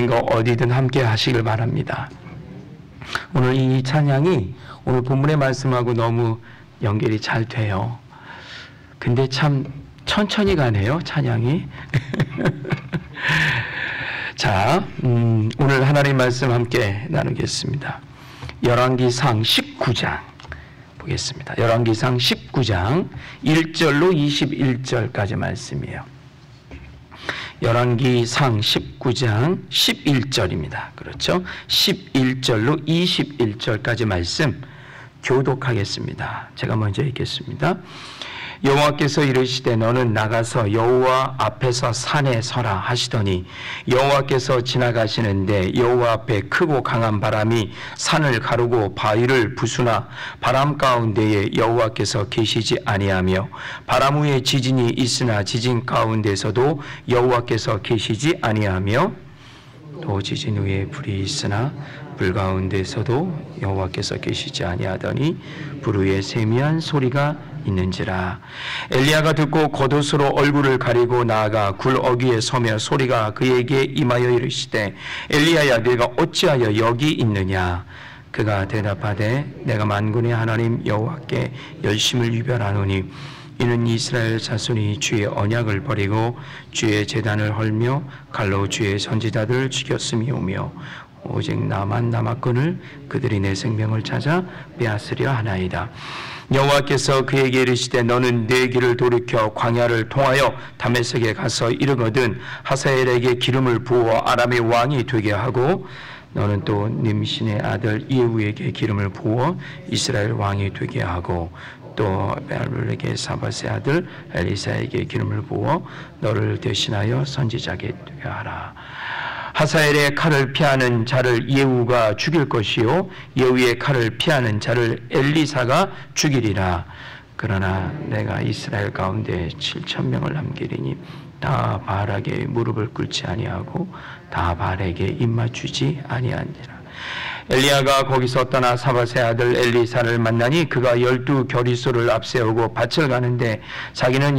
거 어디든 함께 하시길 바랍니다. 오늘 이 찬양이 오늘 본문의 말씀하고 너무 연결이 잘 돼요. 근데 참 천천히 가네요, 찬양이. 자, 오늘 하나님 말씀 함께 나누겠습니다. 열왕기상 19장 보겠습니다. 열왕기상 19장 1절로 21절까지 말씀이에요. 열왕기상 19장 11절입니다. 그렇죠? 11절로 21절까지 말씀 교독하겠습니다. 제가 먼저 읽겠습니다. 여호와께서 이르시되 너는 나가서 여호와 앞에서 산에 서라 하시더니 여호와께서 지나가시는데 여호와 앞에 크고 강한 바람이 산을 가르고 바위를 부수나 바람 가운데에 여호와께서 계시지 아니하며 바람 후에 지진이 있으나 지진 가운데서도 여호와께서 계시지 아니하며 또 지진 후에 불이 있으나 불 가운데서도 여호와께서 계시지 아니하더니 불 위에 세미한 소리가 있는지라. 엘리야가 듣고 겉옷으로 얼굴을 가리고 나아가 굴 어귀에 서며 소리가 그에게 임하여 이르시되 엘리야야 네가 어찌하여 여기 있느냐. 그가 대답하되 내가 만군의 하나님 여호와께 열심을 유별하노니 이는 이스라엘 자손이 주의 언약을 버리고 주의 제단을 헐며 칼로 주의 선지자들을 죽였음이오며 오직 나만 남았거늘 그들이 내 생명을 찾아 빼앗으려 하나이다. 여호와께서 그에게 이르시되 너는 내 길을 돌이켜 광야를 통하여 다메섹에 가서 이르거든 하사엘에게 기름을 부어 아람의 왕이 되게 하고 너는 또 님신의 아들 예후에게 기름을 부어 이스라엘 왕이 되게 하고 또 베알룰에게 사밧의 아들 엘리사에게 기름을 부어 너를 대신하여 선지자게 되게 하라. 하사엘의 칼을 피하는 자를 예후가 죽일 것이요 예후의 칼을 피하는 자를 엘리사가 죽이리라. 그러나 내가 이스라엘 가운데 7,000명을 남기리니 다 바알에게 무릎을 꿇지 아니하고 다 바알에게 입맞추지 아니하니라. 엘리야가 거기서 떠나 사밧의 아들 엘리사를 만나니 그가 12 겨리소를 앞세우고 밭을 가는데 자기는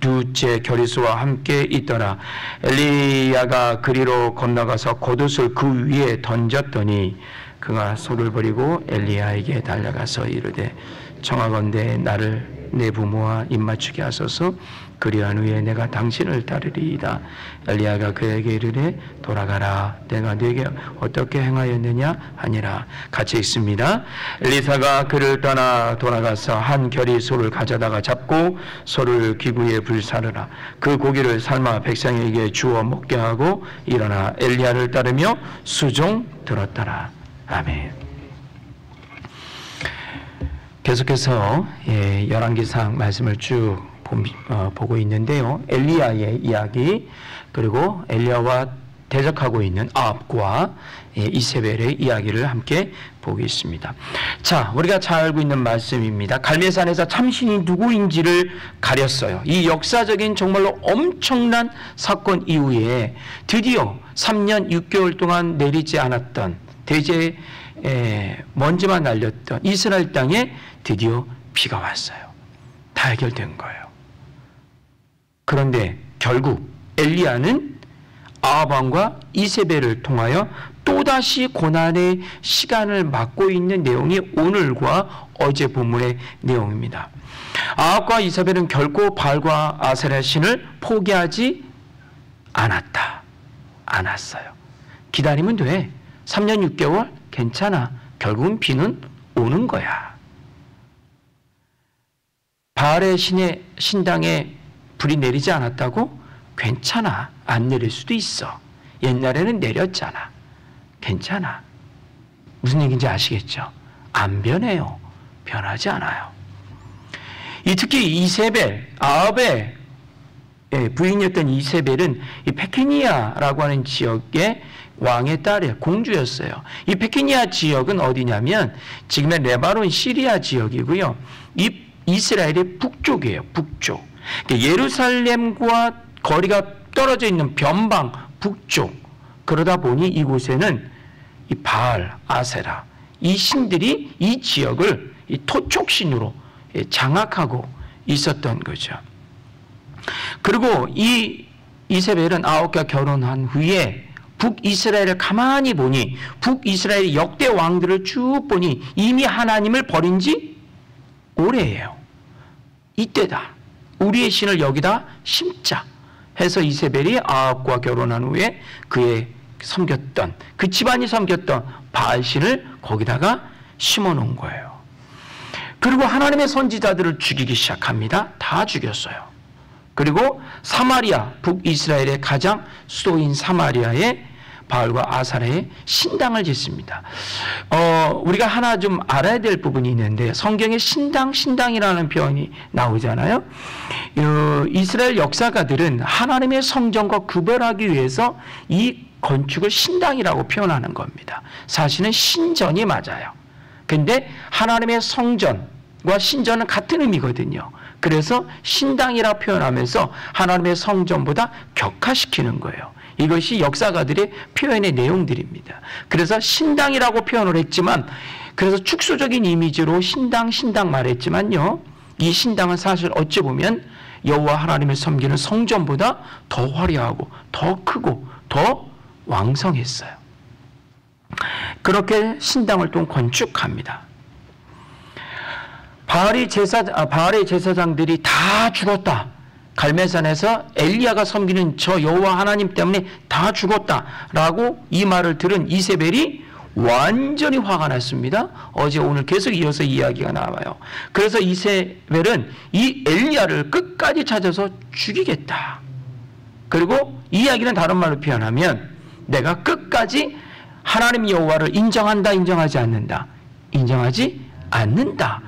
12째 겨리소와 함께 있더라. 엘리야가 그리로 건너가서 겉옷을 그 위에 던졌더니 그가 소를 버리고 엘리야에게 달려가서 이르되 청하건대 나를 내 부모와 입맞추게 하소서. 그리한 후에 내가 당신을 따르리이다. 엘리야가 그에게 이르되 돌아가라. 내가 네게 어떻게 행하였느냐 하니라. 같이 읽습니다. 엘리사가 그를 떠나 돌아가서 한 겨리 소를 가져다가 잡고 소를 기구에 불사르라. 그 고기를 삶아 백성에게 주어 먹게 하고 일어나 엘리야를 따르며 수종 들었더라. 아멘. 계속해서 열왕기상 말씀을 쭉 보고 있는데요. 엘리야의 이야기 그리고 엘리야와 대적하고 있는 아합과 이세벨의 이야기를 함께 보겠습니다. 자, 우리가 잘 알고 있는 말씀입니다. 갈멜산에서 참신이 누구인지를 가렸어요. 이 역사적인 정말로 엄청난 사건 이후에 드디어 3년 6개월 동안 내리지 않았던 대제 먼지만 날렸던 이스라엘 땅에 드디어 비가 왔어요. 다 해결된 거예요. 그런데 결국 엘리야는 아합 왕과 이세벨을 통하여 또다시 고난의 시간을 맞고 있는 내용이 오늘과 어제 본문의 내용입니다. 아합과 이세벨은 결코 바알과 아세라 신을 포기하지 않았어요. 기다리면 돼. 3년 6개월 괜찮아. 결국은 비는 오는 거야. 바알의 신당에 불이 내리지 않았다고? 괜찮아. 안 내릴 수도 있어. 옛날에는 내렸잖아. 괜찮아. 무슨 얘기인지 아시겠죠? 안 변해요. 변하지 않아요. 특히 이세벨, 아합의 부인이었던 이세벨은 이 페케니아라고 하는 지역의 왕의 딸이에요. 공주였어요. 이 페케니아 지역은 어디냐면 지금의 레바논 시리아 지역이고요. 이 이스라엘의 북쪽이에요. 북쪽. 예루살렘과 거리가 떨어져 있는 변방 북쪽. 그러다 보니 이곳에는 이 바알, 아세라 이 신들이 이 지역을 이 토촉신으로 장악하고 있었던 거죠. 그리고 이 이세벨은 아합과 결혼한 후에 북이스라엘을 가만히 보니 북이스라엘의 역대 왕들을 쭉 보니 이미 하나님을 버린 지 오래예요. 이때다. 우리의 신을 여기다 심자 해서 이세벨이 아합과 결혼한 후에 그의 섬겼던 그 집안이 섬겼던 바알신을 거기다가 심어놓은 거예요. 그리고 하나님의 선지자들을 죽이기 시작합니다. 다 죽였어요. 그리고 사마리아, 북이스라엘의 가장 수도인 사마리아에 바알과 아사라의 신당을 짓습니다. 우리가 하나 좀 알아야 될 부분이 있는데 성경에 신당이라는 표현이 나오잖아요. 이스라엘 역사가들은 하나님의 성전과 구별하기 위해서 이 건축을 신당이라고 표현하는 겁니다. 사실은 신전이 맞아요. 근데 하나님의 성전과 신전은 같은 의미거든요. 그래서 신당이라 표현하면서 하나님의 성전보다 격화시키는 거예요. 이것이 역사가들의 표현의 내용들입니다. 그래서 신당이라고 표현을 했지만, 그래서 축소적인 이미지로 신당 말했지만요, 이 신당은 사실 어찌 보면 여호와 하나님을 섬기는 성전보다 더 화려하고 더 크고 더 왕성했어요. 그렇게 신당을 또 건축합니다. 바알의 제사장들이 다 죽었다. 갈멜산에서 엘리야가 섬기는 저 여호와 하나님 때문에 다 죽었다라고 이 말을 들은 이세벨이 완전히 화가 났습니다. 어제 오늘 계속 이어서 이야기가 나와요. 그래서 이세벨은 이 엘리야를 끝까지 찾아서 죽이겠다. 그리고 이 이야기는 다른 말로 표현하면 내가 끝까지 하나님 여호와를 인정한다, 인정하지 않는다. 인정하지 않는다.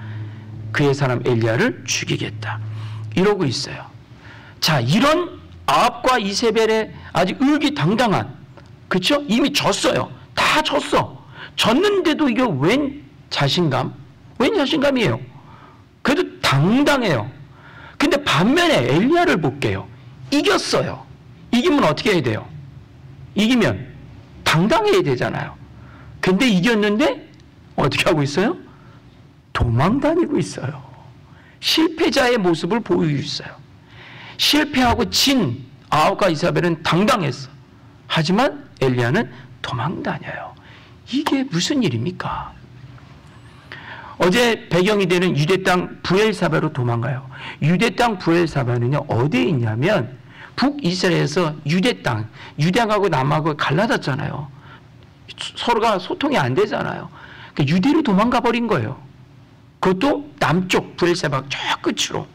그의 사람 엘리야를 죽이겠다. 이러고 있어요. 자, 이런 아합과 이세벨의 아주 의기당당한, 그렇죠? 이미 졌어요. 다 졌어. 졌는데도 이게 웬 자신감? 웬 자신감이에요? 그래도 당당해요. 근데 반면에 엘리야를 볼게요. 이겼어요. 이기면 어떻게 해야 돼요? 이기면 당당해야 되잖아요. 근데 이겼는데 어떻게 하고 있어요? 도망 다니고 있어요. 실패자의 모습을 보이고 있어요. 실패하고 진 아합과 이세벨은 당당했어. 하지만 엘리야는 도망 다녀요. 이게 무슨 일입니까? 어제 배경이 되는 유대 땅 브엘사바로 도망가요. 유대 땅 브엘사바는요, 어디에 있냐면 북이스라엘에서 유대 땅, 유대하고 남하고 갈라졌잖아요. 서로가 소통이 안 되잖아요. 그러니까 유대로 도망가 버린 거예요. 그것도 남쪽 브엘사바 저 끝으로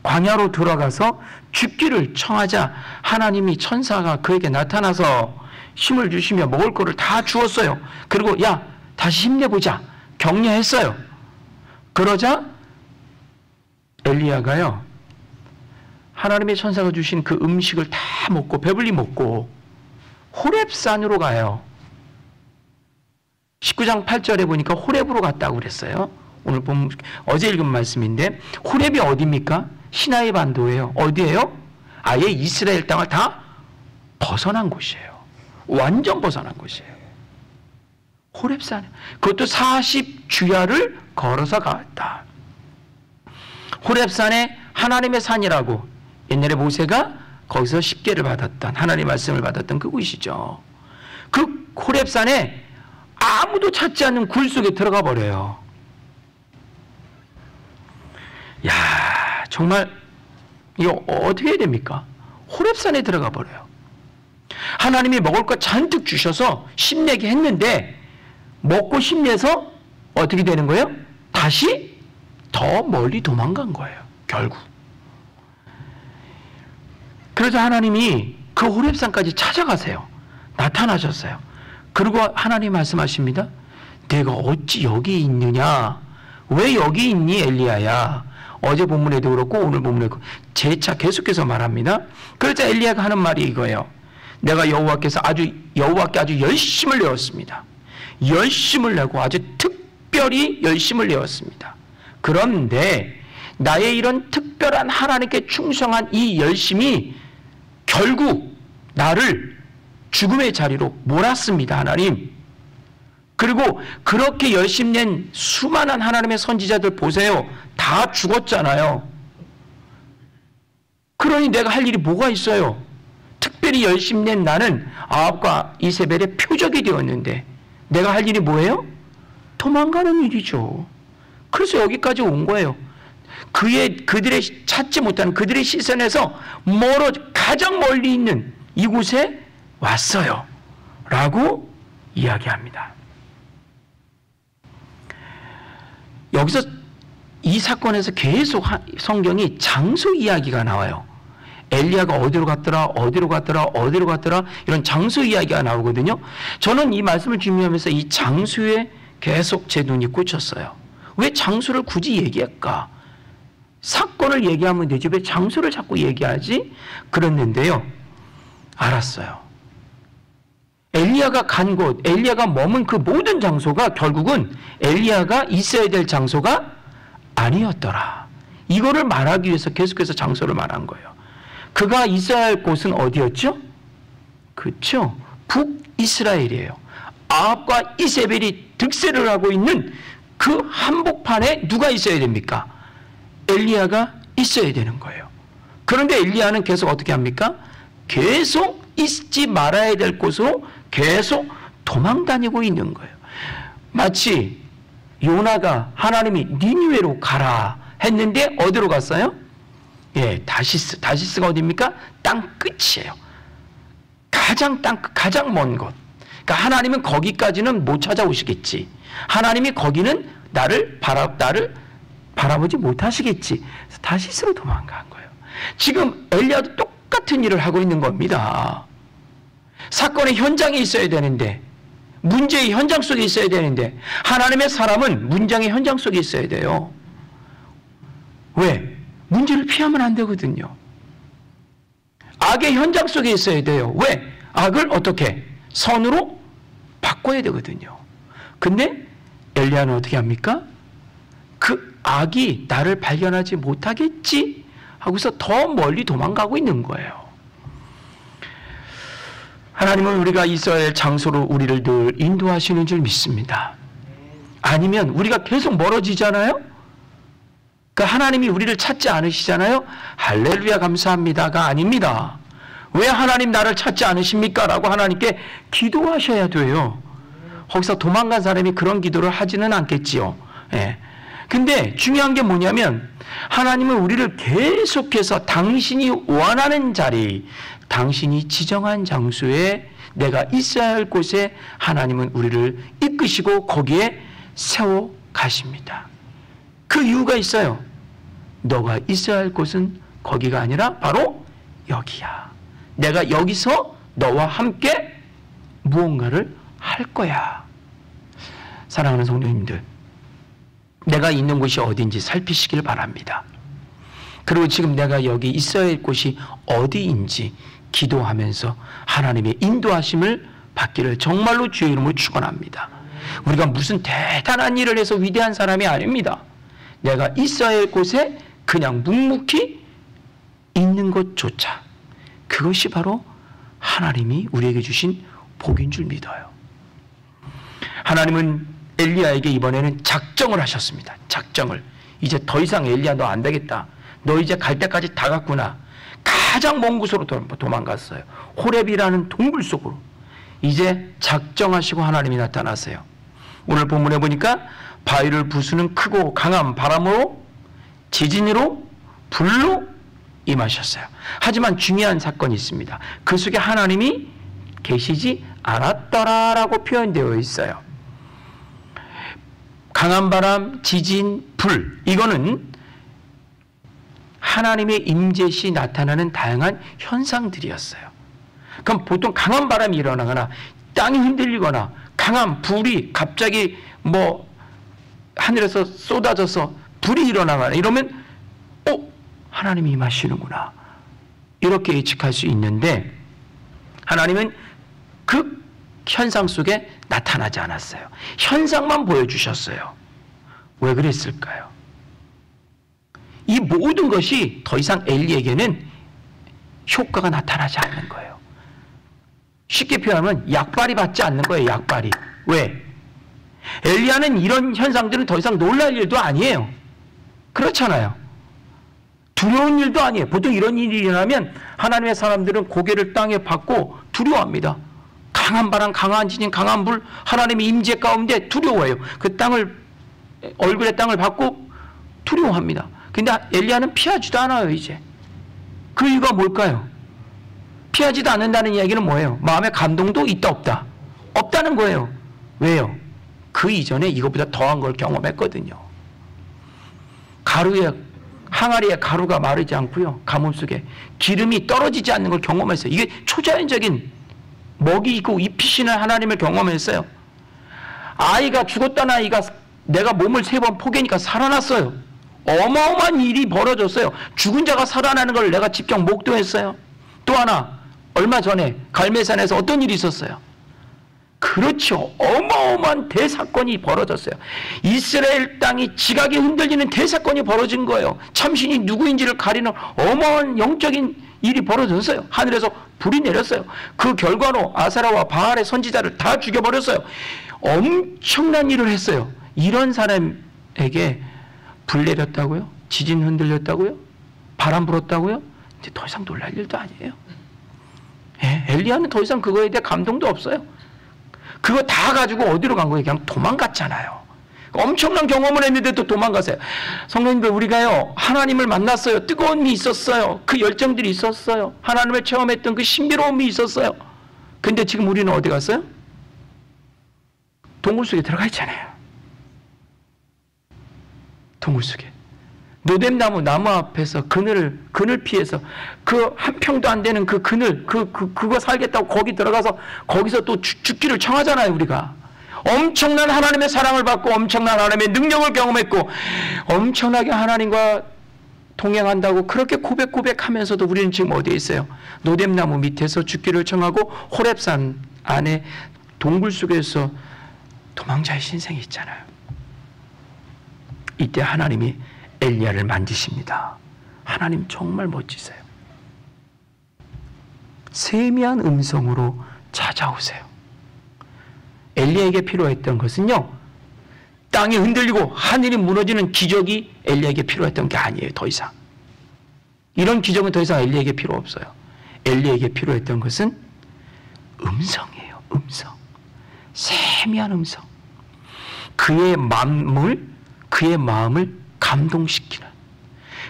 광야로 들어가서 죽기를 청하자 하나님이 천사가 그에게 나타나서 힘을 주시며 먹을 거를 다 주었어요. 그리고 야, 다시 힘내보자. 격려했어요. 그러자 엘리야가요, 하나님의 천사가 주신 그 음식을 다 먹고 배불리 먹고 호렙산으로 가요. 19장 8절에 보니까 호렙으로 갔다고 그랬어요. 오늘 본 어제 읽은 말씀인데, 호렙이 어디입니까? 시나이 반도예요. 어디예요? 아예 이스라엘 땅을 다 벗어난 곳이에요. 완전 벗어난 곳이에요. 호렙산. 그것도 40주야를 걸어서 갔다. 호렙산에 하나님의 산이라고, 옛날에 모세가 거기서 십계를 받았던, 하나님의 말씀을 받았던 그곳이죠. 그 호렙산에 아무도 찾지 않는 굴 속에 들어가 버려요. 야, 정말 이거 어떻게 해야 됩니까? 호렙산에 들어가 버려요. 하나님이 먹을 것 잔뜩 주셔서 힘내게 했는데 먹고 힘내서 어떻게 되는 거예요? 다시 더 멀리 도망간 거예요. 결국. 그래서 하나님이 그 호렙산까지 찾아가세요. 나타나셨어요. 그리고 하나님 말씀하십니다. 내가 어찌 여기 있느냐? 왜 여기 있니, 엘리야야? 어제 본문에도 그렇고 오늘 본문에도 재차 계속해서 말합니다. 그러자 엘리야가 하는 말이 이거예요. 내가 여호와께 아주 열심을 내었습니다. 열심을 내고 아주 특별히 열심을 내었습니다. 그런데 나의 이런 특별한 하나님께 충성한 이 열심이 결국 나를 죽음의 자리로 몰았습니다. 하나님. 그리고 그렇게 열심 낸 수많은 하나님의 선지자들 보세요. 다 죽었잖아요. 그러니 내가 할 일이 뭐가 있어요? 특별히 열심 낸 나는 아합과 이세벨의 표적이 되었는데 내가 할 일이 뭐예요? 도망가는 일이죠. 그래서 여기까지 온 거예요. 그들의 찾지 못하는 그들의 시선에서 가장 멀리 있는 이곳에 왔어요. 라고 이야기합니다. 여기서 이 사건에서 계속 성경이 장소 이야기가 나와요. 엘리야가 어디로 갔더라 이런 장소 이야기가 나오거든요. 저는 이 말씀을 준비하면서 이 장소에 계속 제 눈이 꽂혔어요. 왜 장소를 굳이 얘기할까? 사건을 얘기하면 되지 왜 장소를 자꾸 얘기하지? 그랬는데요. 알았어요. 엘리야가 간 곳, 엘리야가 머문 그 모든 장소가 결국은 엘리야가 있어야 될 장소가 아니었더라. 이거를 말하기 위해서 계속해서 장소를 말한 거예요. 그가 있어야 할 곳은 어디였죠? 그렇죠. 북이스라엘이에요. 아합과 이세벨이 득세를 하고 있는 그 한복판에 누가 있어야 됩니까? 엘리야가 있어야 되는 거예요. 그런데 엘리야는 계속 어떻게 합니까? 계속 있지 말아야 될 곳으로 계속 도망다니고 있는 거예요. 마치 요나가 하나님이 니느웨로 가라 했는데 어디로 갔어요? 예, 다시스가 어디입니까? 땅 끝이에요. 가장 먼 곳. 그러니까 하나님은 거기까지는 못 찾아오시겠지. 하나님이 거기는 나를 바라보지 못하시겠지. 그래서 다시스로 도망간 거예요. 지금 엘리야도 똑같은 일을 하고 있는 겁니다. 사건의 현장에 있어야 되는데, 문제의 현장 속에 있어야 되는데, 하나님의 사람은 문장의 현장 속에 있어야 돼요. 왜? 문제를 피하면 안 되거든요. 악의 현장 속에 있어야 돼요. 왜? 악을 어떻게? 선으로 바꿔야 되거든요. 근데 엘리야는 어떻게 합니까? 그 악이 나를 발견하지 못하겠지 하고서 더 멀리 도망가고 있는 거예요. 하나님은 우리가 있어야 할 장소로 우리를 늘 인도하시는 줄 믿습니다. 아니면 우리가 계속 멀어지잖아요. 그러니까 하나님이 우리를 찾지 않으시잖아요. 할렐루야 감사합니다가 아닙니다. 왜 하나님 나를 찾지 않으십니까? 라고 하나님께 기도하셔야 돼요. 거기서 도망간 사람이 그런 기도를 하지는 않겠지요. 예. 근데 중요한 게 뭐냐면 하나님은 우리를 계속해서 당신이 원하는 자리, 당신이 지정한 장소에 내가 있어야 할 곳에 하나님은 우리를 이끄시고 거기에 세워 가십니다. 그 이유가 있어요. 너가 있어야 할 곳은 거기가 아니라 바로 여기야. 내가 여기서 너와 함께 무언가를 할 거야. 사랑하는 성도님들, 내가 있는 곳이 어딘지 살피시길 바랍니다. 그리고 지금 내가 여기 있어야 할 곳이 어디인지 기도하면서 하나님의 인도하심을 받기를 정말로 주의 이름으로 축원합니다. 우리가 무슨 대단한 일을 해서 위대한 사람이 아닙니다. 내가 있어야 할 곳에 그냥 묵묵히 있는 것조차 그것이 바로 하나님이 우리에게 주신 복인 줄 믿어요. 하나님은 엘리야에게 이번에는 작정을 하셨습니다. 작정을. 이제 더 이상 엘리야 너 안 되겠다. 너 이제 갈 때까지 다 갔구나. 가장 먼 곳으로 도망갔어요. 호렙이라는 동굴 속으로. 이제 작정하시고 하나님이 나타나세요. 오늘 본문에 보니까 바위를 부수는 크고 강한 바람으로, 지진으로, 불로 임하셨어요. 하지만 중요한 사건이 있습니다. 그 속에 하나님이 계시지 않았더라라고 표현되어 있어요. 강한 바람, 지진, 불, 이거는 하나님의 임재 시 나타나는 다양한 현상들이었어요. 그럼 보통 강한 바람이 일어나거나 땅이 흔들리거나 강한 불이 갑자기 하늘에서 쏟아져서 불이 일어나거나 이러면 하나님이 임하시는구나 이렇게 예측할 수 있는데 하나님은 그 현상 속에 나타나지 않았어요. 현상만 보여주셨어요. 왜 그랬을까요? 이 모든 것이 더 이상 엘리에게는 효과가 나타나지 않는 거예요. 쉽게 표현하면 약발이 받지 않는 거예요. 약발이. 왜? 엘리야는 이런 현상들은 더 이상 놀랄 일도 아니에요. 그렇잖아요. 두려운 일도 아니에요. 보통 이런 일이 일어나면 하나님의 사람들은 고개를 땅에 받고 두려워합니다. 강한 바람, 강한 지진, 강한 불, 하나님의 임재 가운데 두려워해요. 그 땅을, 얼굴에 땅을 받고 두려워합니다. 근데 엘리야는 피하지도 않아요, 이제. 그 이유가 뭘까요? 피하지도 않는다는 이야기는 뭐예요? 마음의 감동도 있다, 없다? 없다는 거예요. 왜요? 그 이전에 이것보다 더한 걸 경험했거든요. 항아리에 가루가 마르지 않고요. 가뭄 속에 기름이 떨어지지 않는 걸 경험했어요. 이게 초자연적인 먹이고 잎이 시는 하나님을 경험했어요. 아이가 죽었다는 아이가 내가 몸을 3번 포개니까 살아났어요. 어마어마한 일이 벌어졌어요. 죽은 자가 살아나는 걸 내가 직접 목도했어요. 또 하나, 얼마 전에 갈매산에서 어떤 일이 있었어요? 그렇죠. 어마어마한 대사건이 벌어졌어요. 이스라엘 땅이 지각이 흔들리는 대사건이 벌어진 거예요. 참신이 누구인지를 가리는 어마어마한 영적인 일이 벌어졌어요. 하늘에서 불이 내렸어요. 그 결과로 아사라와 바알의 선지자를 다 죽여버렸어요. 엄청난 일을 했어요. 이런 사람에게 불 내렸다고요? 지진 흔들렸다고요? 바람 불었다고요? 이제 더 이상 놀랄 일도 아니에요. 예, 엘리야는 더 이상 그거에 대해 감동도 없어요. 그거 다 가지고 어디로 간 거예요? 그냥 도망갔잖아요. 엄청난 경험을 했는데 또 도망가세요. 성도님들, 우리가요, 하나님을 만났어요. 뜨거움이 있었어요. 그 열정들이 있었어요. 하나님을 체험했던 그 신비로움이 있었어요. 근데 지금 우리는 어디 갔어요? 동굴 속에 들어가 있잖아요. 동굴 속에. 노뎀나무 나무 앞에서 그늘 피해서 그 한 평도 안 되는 그 그늘, 그거 살겠다고 거기 들어가서 거기서 또 죽기를 청하잖아요, 우리가. 엄청난 하나님의 사랑을 받고 엄청난 하나님의 능력을 경험했고 엄청나게 하나님과 동행한다고 그렇게 고백하면서도 우리는 지금 어디에 있어요? 노뎀나무 밑에서 죽기를 청하고 호렙산 안에 동굴 속에서 도망자의 신생이 있잖아요. 이때 하나님이 엘리야를 만지십니다. 하나님 정말 멋지세요. 세미한 음성으로 찾아오세요. 엘리야에게 필요했던 것은요, 땅이 흔들리고 하늘이 무너지는 기적이 엘리야에게 필요했던 게 아니에요. 더 이상 이런 기적은 더 이상 엘리야에게 필요 없어요. 엘리야에게 필요했던 것은 음성이에요. 음성. 세미한 음성. 그의 마음을 감동시키는,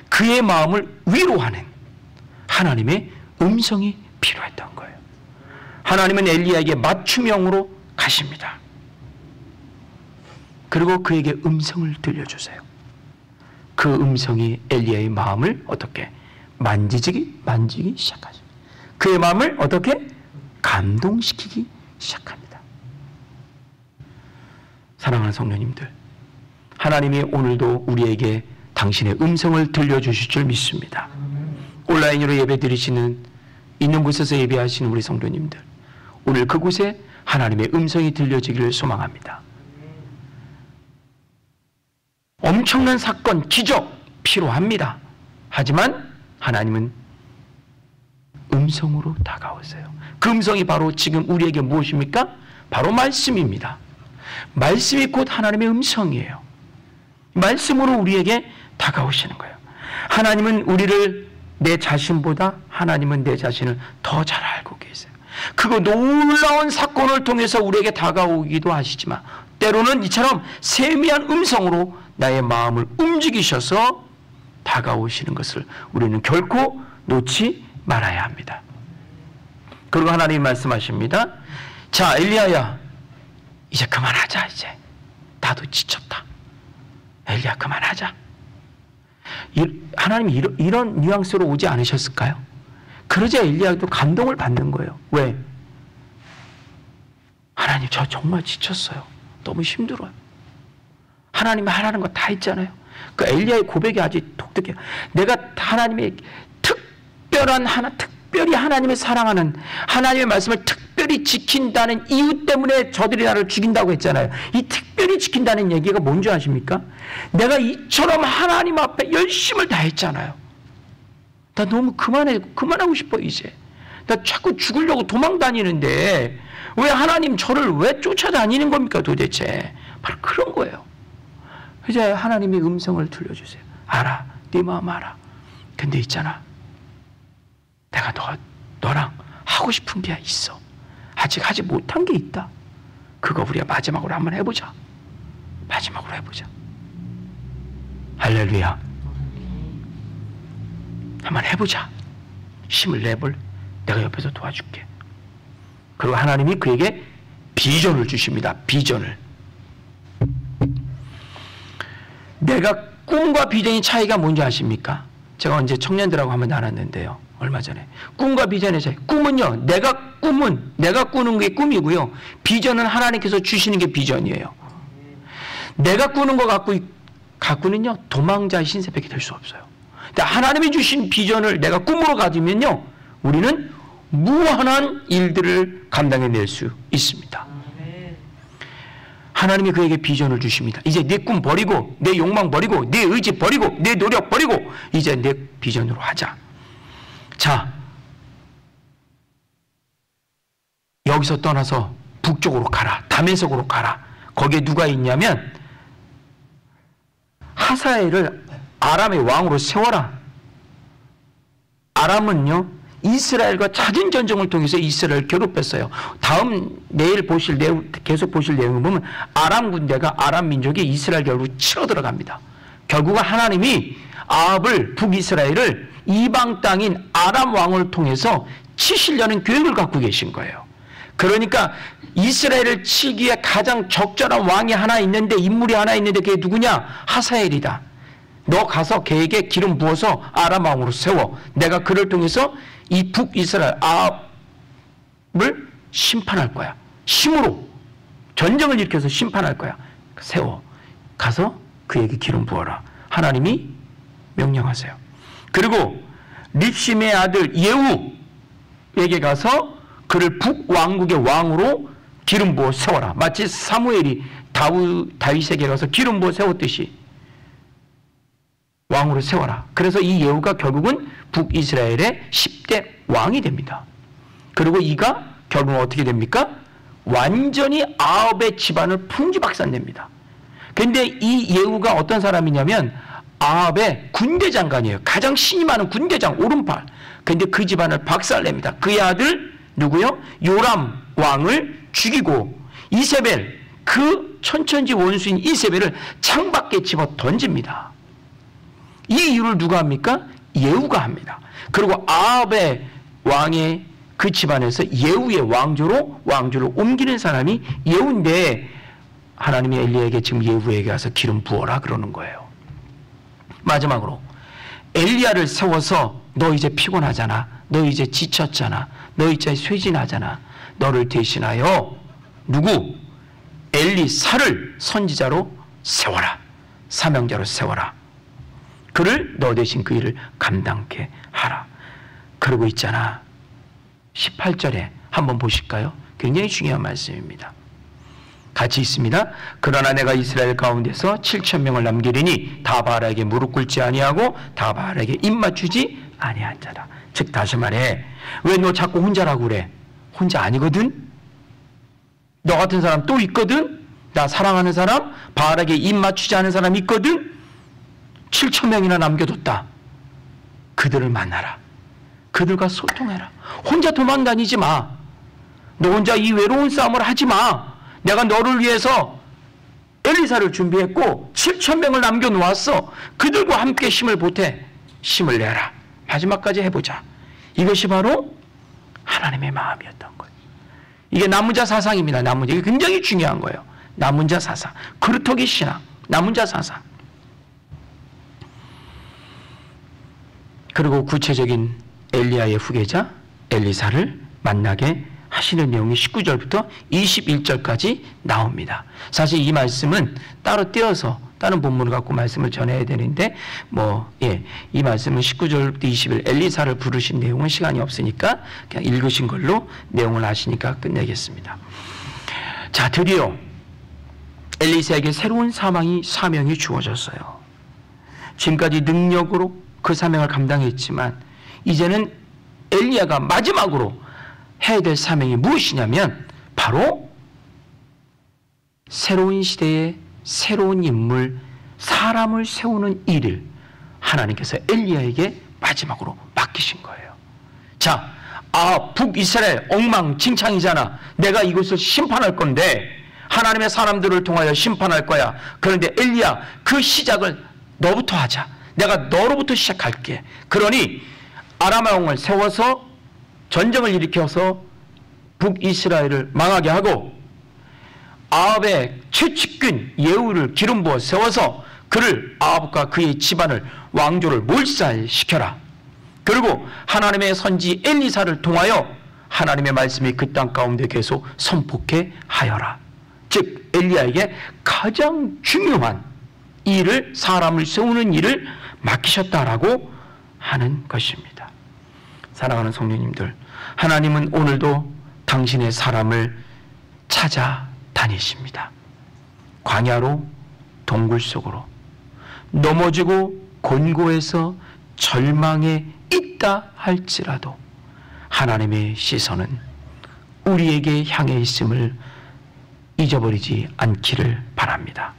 그의 마음을 위로하는 하나님의 음성이 필요했던 거예요. 하나님은 엘리야에게 맞춤형으로 가십니다. 그리고 그에게 음성을 들려주세요. 그 음성이 엘리야의 마음을 어떻게 만지기 시작하죠. 그의 마음을 어떻게 감동시키기 시작합니다. 사랑하는 성도님들, 하나님이 오늘도 우리에게 당신의 음성을 들려주실 줄 믿습니다. 온라인으로 예배드리시는, 있는 곳에서 예배하시는 우리 성도님들, 오늘 그곳에 하나님의 음성이 들려지기를 소망합니다. 엄청난 사건, 기적 필요합니다. 하지만 하나님은 음성으로 다가오세요. 그 음성이 바로 지금 우리에게 무엇입니까? 바로 말씀입니다. 말씀이 곧 하나님의 음성이에요. 말씀으로 우리에게 다가오시는 거예요. 하나님은 우리를, 내 자신보다 하나님은 내 자신을 더 잘 알고 계세요. 그거 놀라운 사건을 통해서 우리에게 다가오기도 하시지만 때로는 이처럼 세미한 음성으로 나의 마음을 움직이셔서 다가오시는 것을 우리는 결코 놓지 말아야 합니다. 그리고 하나님이 말씀하십니다. 자, 엘리야야, 이제 그만하자. 이제 나도 지쳤다. 엘리야, 그만하자. 하나님이 이런 뉘앙스로 오지 않으셨을까요? 그러자 엘리야도 감동을 받는 거예요. 왜? 하나님, 저 정말 지쳤어요. 너무 힘들어요. 하나님이 하라는 거 다 했잖아요. 그 엘리야의 고백이 아주 독특해요. 내가 하나님의 특별히 하나님을 사랑하는, 하나님의 말씀을 특별히 지킨다는 이유 때문에 저들이 나를 죽인다고 했잖아요. 이 특별히 지킨다는 얘기가 뭔지 아십니까? 내가 이처럼 하나님 앞에 열심을 다했잖아요. 나 너무 그만하고 싶어. 이제 나 자꾸 죽으려고 도망다니는데 왜 하나님 저를 왜 쫓아다니는 겁니까 도대체? 바로 그런 거예요. 이제 하나님의 음성을 들려주세요. 알아, 네 마음 알아. 근데 있잖아, 내가 너랑 하고 싶은 게 있어. 아직 하지 못한 게 있다. 그거 우리가 마지막으로 한번 해보자. 마지막으로 해보자. 할렐루야. 한번 해보자. 힘을 내볼. 내가 옆에서 도와줄게. 그리고 하나님이 그에게 비전을 주십니다. 비전을. 내가 꿈과 비전의 차이가 뭔지 아십니까? 제가 언제 청년들하고 한번 나눴는데요. 얼마 전에. 꿈과 비전의 차이. 꿈은요, 내가 꾸는 게 꿈이고요. 비전은 하나님께서 주시는 게 비전이에요. 내가 꾸는 거 갖고는요, 도망자의 신세밖에 될 수 없어요. 근데 하나님이 주신 비전을 내가 꿈으로 가지면요, 우리는 무한한 일들을 감당해낼 수 있습니다. 하나님이 그에게 비전을 주십니다. 이제 내 꿈 버리고, 내 욕망 버리고, 내 의지 버리고, 내 노력 버리고, 이제 내 비전으로 하자. 자, 여기서 떠나서 북쪽으로 가라. 다메섹으로 가라. 거기에 누가 있냐면 하사엘을 아람의 왕으로 세워라. 아람은요, 이스라엘과 잦은 전쟁을 통해서 이스라엘을 괴롭혔어요. 내일 계속 보실 내용을 보면 아람 군대가, 아람 민족이 이스라엘 결국 치러 들어갑니다. 결국은 하나님이 아합을, 북이스라엘을 이방 땅인 아람 왕을 통해서 치시려는 계획을 갖고 계신 거예요. 그러니까 이스라엘을 치기에 가장 적절한 왕이 하나 있는데, 인물이 하나 있는데, 그게 누구냐? 하사엘이다. 너 가서 걔에게 기름 부어서 아람 왕으로 세워. 내가 그를 통해서 이 북이스라엘 아합을 심판할 거야. 힘으로 전쟁을 일으켜서 심판할 거야. 세워. 가서 그에게 기름 부어라. 하나님이 명령하세요. 그리고 립심의 아들 예후에게 가서 그를 북왕국의 왕으로 기름 부어 세워라. 마치 사무엘이 다윗에게 가서 기름 부어 세웠듯이 왕으로 세워라. 그래서 이 예후가 결국은 북이스라엘의 10대 왕이 됩니다. 그리고 이가 결국은 어떻게 됩니까? 완전히 아합의 집안을 풍지박산냅니다. 그런데 이 예후가 어떤 사람이냐면 아합의 군대 장관이에요. 가장 신이 많은 군대장, 오른팔. 그런데 그 집안을 박살냅니다. 그의 아들 누구요? 요람 왕을 죽이고 이세벨, 그 천천지 원수인 이세벨을 창밖에 집어 던집니다. 이 이유를 누가 합니까? 예후가 합니다. 그리고 아합의 왕의 그 집안에서 예후의 왕조를 옮기는 사람이 예후인데, 하나님이 엘리야에게 지금 예후에게 가서 기름 부어라 그러는 거예요. 마지막으로 엘리야를 세워서 너 이제 피곤하잖아. 너 이제 지쳤잖아. 너 이제 쇠진하잖아. 너를 대신하여 누구? 엘리사를 선지자로 세워라. 사명자로 세워라. 그를 너 대신 그 일을 감당케 하라. 그러고 있잖아. 18절에 한번 보실까요? 굉장히 중요한 말씀입니다. 같이 있습니다. 그러나 내가 이스라엘 가운데서 7,000명을 남기리니 다 바알에게 무릎 꿇지 아니하고 다 바알에게 입 맞추지 아니한 자다. 즉 다시 말해, 왜 너 자꾸 혼자라고 그래? 혼자 아니거든? 너 같은 사람 또 있거든? 나 사랑하는 사람, 바알에게 입 맞추지 않은 사람 있거든? 7,000명이나 남겨뒀다. 그들을 만나라. 그들과 소통해라. 혼자 도망다니지 마. 너 혼자 이 외로운 싸움을 하지 마. 내가 너를 위해서 엘리사를 준비했고 7,000명을 남겨놓았어. 그들과 함께 힘을 보태. 힘을 내라. 마지막까지 해보자. 이것이 바로 하나님의 마음이었던 거예요. 이게 남은 자 사상입니다. 남은 자. 이게 굉장히 중요한 거예요. 남은 자 사상. 그루터기 신앙. 남은 자 사상. 그리고 구체적인 엘리야의 후계자 엘리사를 만나게 하시는 내용이 19절부터 21절까지 나옵니다. 사실 이 말씀은 따로 떼어서 다른 본문을 갖고 말씀을 전해야 되는데 이 말씀은 19절부터 20일 엘리사를 부르신 내용은 시간이 없으니까 그냥 읽으신 걸로 내용을 아시니까 끝내겠습니다. 자, 드디어 엘리사에게 새로운 사명이 주어졌어요. 지금까지 능력으로 그 사명을 감당했지만 이제는 엘리야가 마지막으로 해야 될 사명이 무엇이냐면 바로 새로운 시대에 새로운 인물, 사람을 세우는 일을 하나님께서 엘리야에게 마지막으로 맡기신 거예요. 자, 북이스라엘 엉망진창이잖아. 내가 이곳을 심판할 건데 하나님의 사람들을 통하여 심판할 거야. 그런데 엘리야, 그 시작을 너부터 하자. 내가 너로부터 시작할게. 그러니 아람왕을 세워서 전쟁을 일으켜서 북이스라엘을 망하게 하고 아합의 최측근 예후를 기름 부어 세워서 그를 아합과 그의 집안을 왕조를 몰살시켜라. 그리고 하나님의 선지 엘리사를 통하여 하나님의 말씀이 그 땅 가운데 계속 선포케 하여라. 즉 엘리야에게 가장 중요한 일을, 사람을 세우는 일을 맡기셨다라고 하는 것입니다. 사랑하는 성도님들, 하나님은 오늘도 당신의 사람을 찾아다니십니다. 광야로, 동굴 속으로, 넘어지고 곤고해서 절망에 있다 할지라도 하나님의 시선은 우리에게 향해 있음을 잊어버리지 않기를 바랍니다.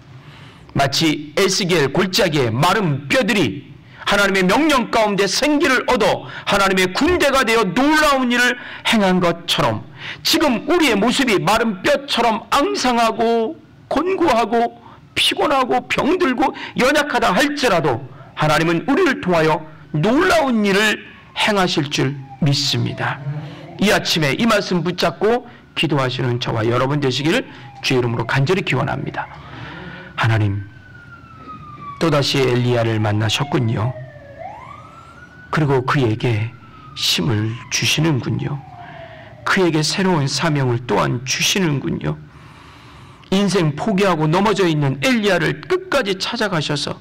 마치 에스겔 골짜기에 마른 뼈들이 하나님의 명령 가운데 생기를 얻어 하나님의 군대가 되어 놀라운 일을 행한 것처럼 지금 우리의 모습이 마른 뼈처럼 앙상하고 곤고하고 피곤하고 병들고 연약하다 할지라도 하나님은 우리를 통하여 놀라운 일을 행하실 줄 믿습니다. 이 아침에 이 말씀 붙잡고 기도하시는 저와 여러분 되시기를 주의 이름으로 간절히 기원합니다. 하나님, 또다시 엘리야를 만나셨군요. 그리고 그에게 힘을 주시는군요. 그에게 새로운 사명을 또한 주시는군요. 인생 포기하고 넘어져 있는 엘리야를 끝까지 찾아가셔서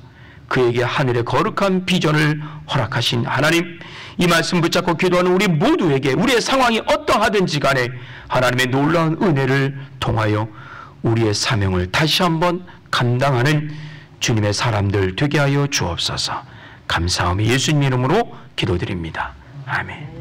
그에게 하늘의 거룩한 비전을 허락하신 하나님, 이 말씀 붙잡고 기도하는 우리 모두에게 우리의 상황이 어떠하든지 간에 하나님의 놀라운 은혜를 통하여 우리의 사명을 다시 한번 감당하는 주님의 사람들 되게 하여 주옵소서. 감사하며 예수님 이름으로 기도드립니다. 아멘.